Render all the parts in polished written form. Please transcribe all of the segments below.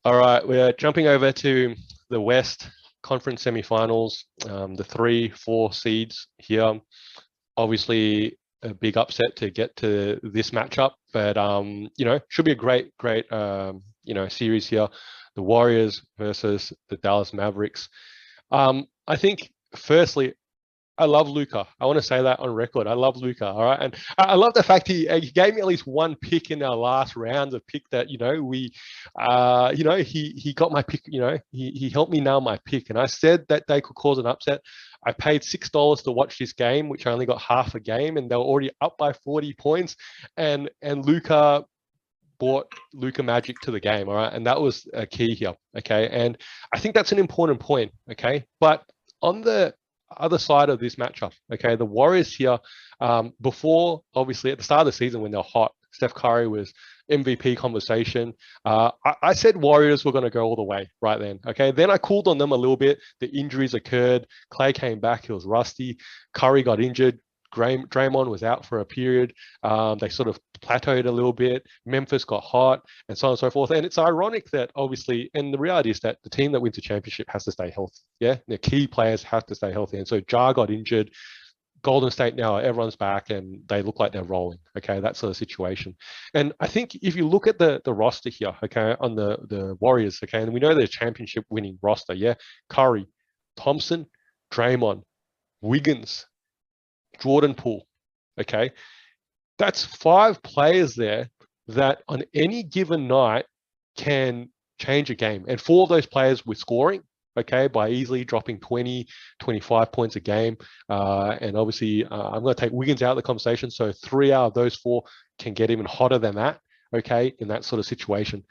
All right, we're jumping over to the West Conference semifinals. The 3, 4 seeds here. Obviously, a big upset to get to this matchup, but should be a great series here. The Warriors versus the Dallas Mavericks. I think firstly, I love Luka. I want to say that on record. I love Luka. All right, and I love the fact he gave me at least one pick in our last round. A pick that he got my pick. He helped me nail my pick, and I said that they could cause an upset. I paid $6 to watch this game, which I only got half a game, and they were already up by 40 points. And Luka brought Luka Magic to the game. All right, and that was a key here. Okay, and I think that's an important point. Okay, but on the other side of this matchup, okay, the Warriors here, before, obviously, at the start of the season when they're hot, Steph Curry was MVP conversation. I said Warriors were going to go all the way right then, okay? Then I cooled on them a little bit. The injuries occurred. Clay came back. He was rusty. Curry got injured. Draymond was out for a period. They sort of plateaued a little bit. Memphis got hot, and so on and so forth. And it's ironic that, obviously, and the reality is that the team that wins the championship has to stay healthy. Yeah, the key players have to stay healthy. And so Ja got injured. Golden State now, everyone's back and they look like they're rolling. Okay, that sort of situation. And I think if you look at the roster here, okay, on the Warriors, okay, and we know they're championship winning roster. Yeah, Curry, Thompson, Draymond, Wiggins, Jordan Poole. Okay, that's 5 players there that on any given night can change a game. And 4 of those players were scoring, okay, by easily dropping 20, 25 points a game. And obviously, I'm going to take Wiggins out of the conversation. So 3 out of those 4 can get even hotter than that, okay, in that sort of situation.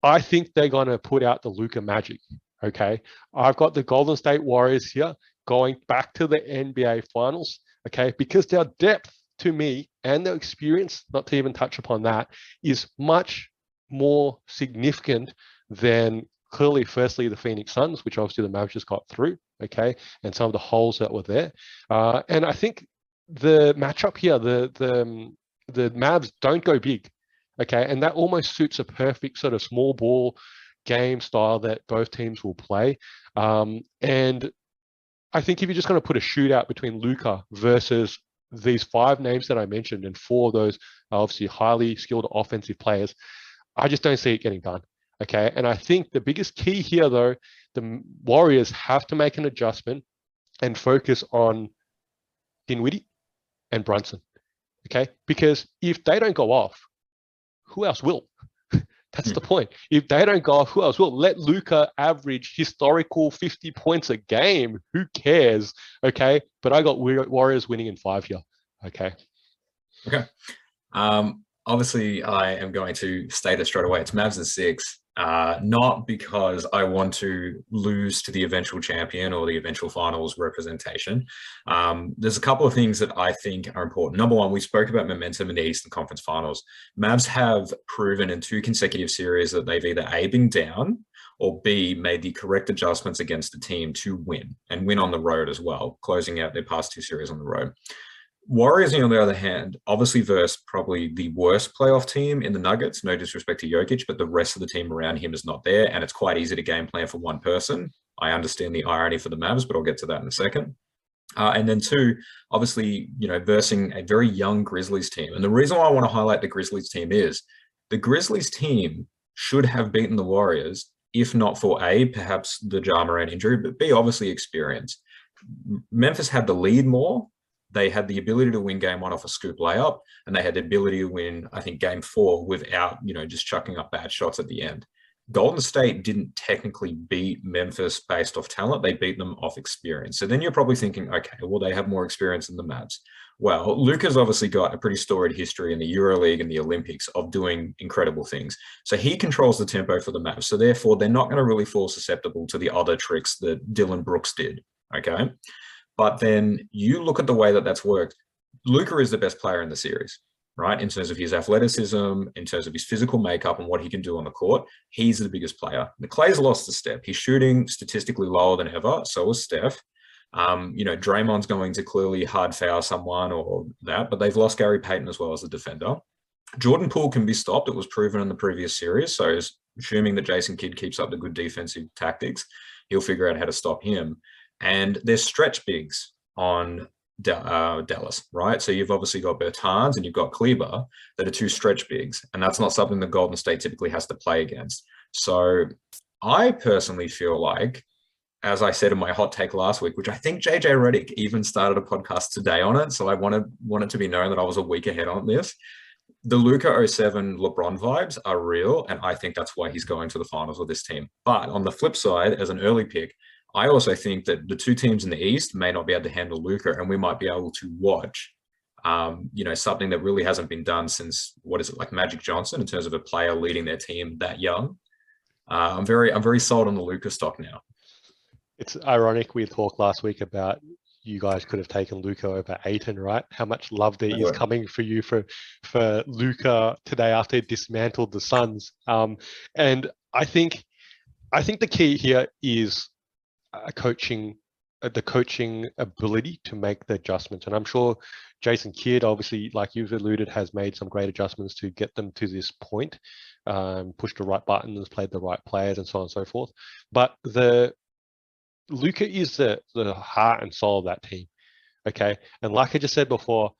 I think they're going to put out the Luka Magic, okay? I've got the Golden State Warriors here going back to the NBA Finals, okay, because their depth to me and their experience, not to even touch upon that, is much more significant than clearly, firstly, the Phoenix Suns, which obviously the Mavs just got through, okay, and some of the holes that were there. And I think the matchup here, the Mavs don't go big, okay, and that almost suits a perfect sort of small ball game style that both teams will play. And I think if you're just going to put a shootout between Luka versus these 5 names that I mentioned, and 4 of those are obviously highly skilled offensive players, I just don't see it getting done. Okay. And I think the biggest key here, though, the Warriors have to make an adjustment and focus on Dinwiddie and Brunson. Okay. Because if they don't go off, who else will? That's the point. If they don't go off, who else will? Let Luka average historical 50 points a game. Who cares? Okay. But I got Warriors winning in 5 here. Okay. Okay. Obviously, I am going to state it straight away. It's Mavs at 6. Not because I want to lose to the eventual champion or the eventual finals representation. There's a couple of things that I think are important. Number one, we spoke about momentum in the Eastern Conference Finals. Mavs have proven in 2 consecutive series that they've either A, been down, or B, made the correct adjustments against the team to win, and win on the road as well, closing out their past 2 series on the road. Warriors, on the other hand, obviously versed probably the worst playoff team in the Nuggets. No disrespect to Jokic, but the rest of the team around him is not there, and it's quite easy to game plan for one person. I understand the irony for the Mavs, but I'll get to that in a second. And then 2, obviously, versing a very young Grizzlies team. And the reason why I want to highlight the Grizzlies team is the Grizzlies team should have beaten the Warriors, if not for A, perhaps the Ja Morant injury, but B, obviously experience. Memphis had the lead more. They had the ability to win game 1 off a scoop layup, and they had the ability to win, I think, game 4 without, just chucking up bad shots at the end. Golden State didn't technically beat Memphis based off talent. They beat them off experience. So then you're probably thinking, okay, well, they have more experience than the Mavs. Well, Luka's obviously got a pretty storied history in the EuroLeague and the Olympics of doing incredible things. So he controls the tempo for the Mavs. So therefore, they're not going to really fall susceptible to the other tricks that Dillon Brooks did, okay? But then you look at the way that that's worked. Luka is the best player in the series, right? In terms of his athleticism, in terms of his physical makeup and what he can do on the court, he's the biggest player. The Clay's lost a step. He's shooting statistically lower than ever. So is Steph. Draymond's going to clearly hard foul someone or that, but they've lost Gary Payton as well as the defender. Jordan Poole can be stopped. It was proven in the previous series. So is assuming that Jason Kidd keeps up the good defensive tactics, he'll figure out how to stop him. And there's stretch bigs on Dallas, right? So you've obviously got Bertans and you've got Kleber that are two stretch bigs, and that's not something that Golden State typically has to play against. So I personally feel like, as I said in my hot take last week, which I think JJ Redick even started a podcast today on it, so I want it to be known that I was a week ahead on this. The Luka 07 LeBron vibes are real, and I think that's why he's going to the finals with this team. But on the flip side, as an early pick, I also think that the two teams in the East may not be able to handle Luka, and we might be able to watch, something that really hasn't been done since, like Magic Johnson, in terms of a player leading their team that young. I'm very sold on the Luka stock now. It's ironic. We talked last week about you guys could have taken Luka over Ayton, right? How much love there is coming for you for Luka today after he dismantled the Suns. And I think the key here is the coaching ability to make the adjustments. And I'm sure Jason Kidd, obviously, like you've alluded, has made some great adjustments to get them to this point, pushed the right buttons, played the right players, and so on and so forth. But Luka is the heart and soul of that team, okay? And like I just said before,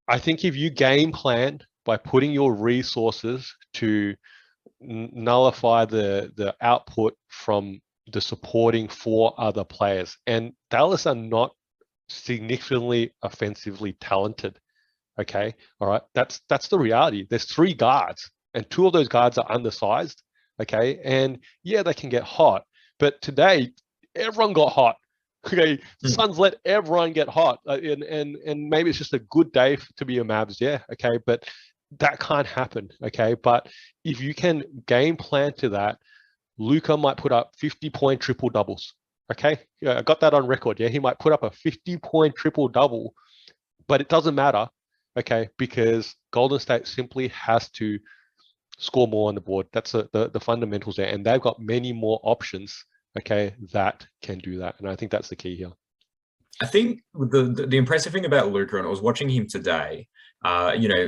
I think if you game plan by putting your resources to nullify the output from the supporting four other players, and Dallas are not significantly offensively talented, okay? All right, that's the reality. There's three guards, and two of those guards are undersized, okay? And yeah, they can get hot, but today everyone got hot. Okay, the Suns let everyone get hot, and maybe it's just a good day to be a Mavs, yeah, okay, but that can't happen, okay? But if you can game plan to that, Luka might put up 50-point triple doubles, okay? Yeah, I got that on record, yeah? He might put up a 50-point triple double, but it doesn't matter, okay? Because Golden State simply has to score more on the board. That's the fundamentals there, and they've got many more options, okay, that can do that. And I think that's the key here. I think the impressive thing about Luka, and I was watching him today,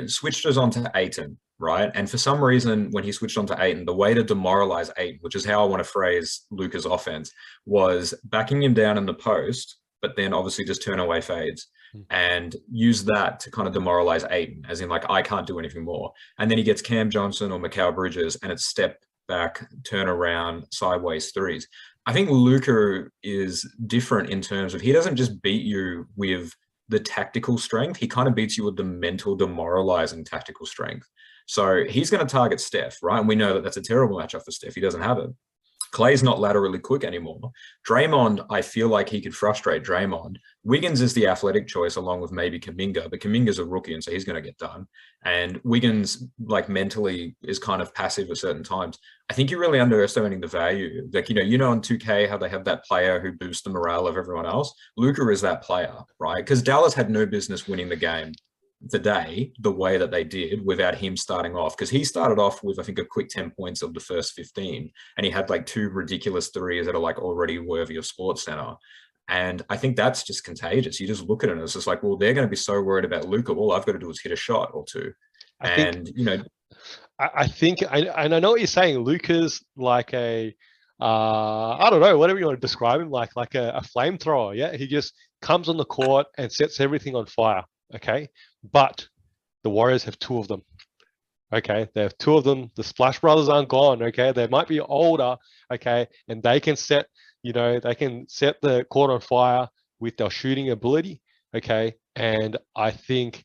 switched us on to Ayton, right? And for some reason, when he switched on to Ayton, the way to demoralize Ayton, which is how I want to phrase Luka's offense, was backing him down in the post, but then obviously just turn away fades and use that to kind of demoralize Ayton, as in like, I can't do anything more. And then he gets Cam Johnson or Mikal Bridges, and it's step back, turn around, sideways threes. I think Luka is different in terms of he doesn't just beat you with the tactical strength. He kind of beats you with the mental demoralizing tactical strength. So he's going to target Steph, right? And we know that that's a terrible matchup for Steph. He doesn't have it. Clay's not laterally quick anymore. Draymond, I feel like he could frustrate Draymond. Wiggins is the athletic choice along with maybe Kuminga, but Kuminga's a rookie, and so he's going to get done. And Wiggins, like mentally, is kind of passive at certain times. I think you're really underestimating the value. Like, on 2K, how they have that player who boosts the morale of everyone else. Luka is that player, right? Because Dallas had no business winning the game today the way that they did without him starting off, because he started off with I think a quick 10 points of the first 15, and he had like two ridiculous threes that are like already worthy of Sports Center. And I think that's just contagious. You just look at it and it's just like, well, they're going to be so worried about Luka. All I've got to do is hit a shot or two. I think I know what you're saying. Luka's like a I don't know, whatever you want to describe him, like a flamethrower. Yeah, he just comes on the court and sets everything on fire. Okay, but the Warriors have two of them. Okay, they have two of them. The Splash Brothers aren't gone. Okay, they might be older. Okay, and they can set the court on fire with their shooting ability. Okay, and I think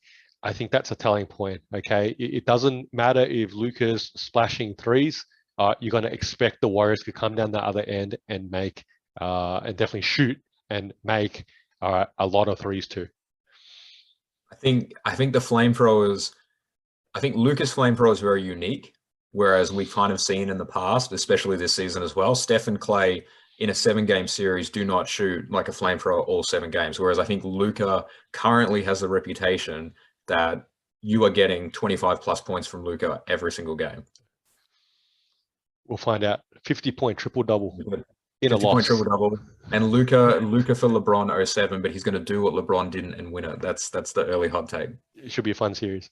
that's a telling point. Okay, it doesn't matter if Luka's splashing threes. You're going to expect the Warriors to come down the other end and make and definitely shoot and make a lot of threes too. I think the flamethrowers, I think Luka's flamethrower is very unique, whereas we've kind of seen in the past, especially this season as well, Steph and Clay in a 7-game series do not shoot like a flamethrower all 7 games. Whereas I think Luka currently has the reputation that you are getting 25 plus points from Luka every single game. We'll find out. 50-point triple double. In a loss. Triple-double. And Luka for LeBron 07, but he's going to do what LeBron didn't and win it. That's the early hot take. It should be a fun series.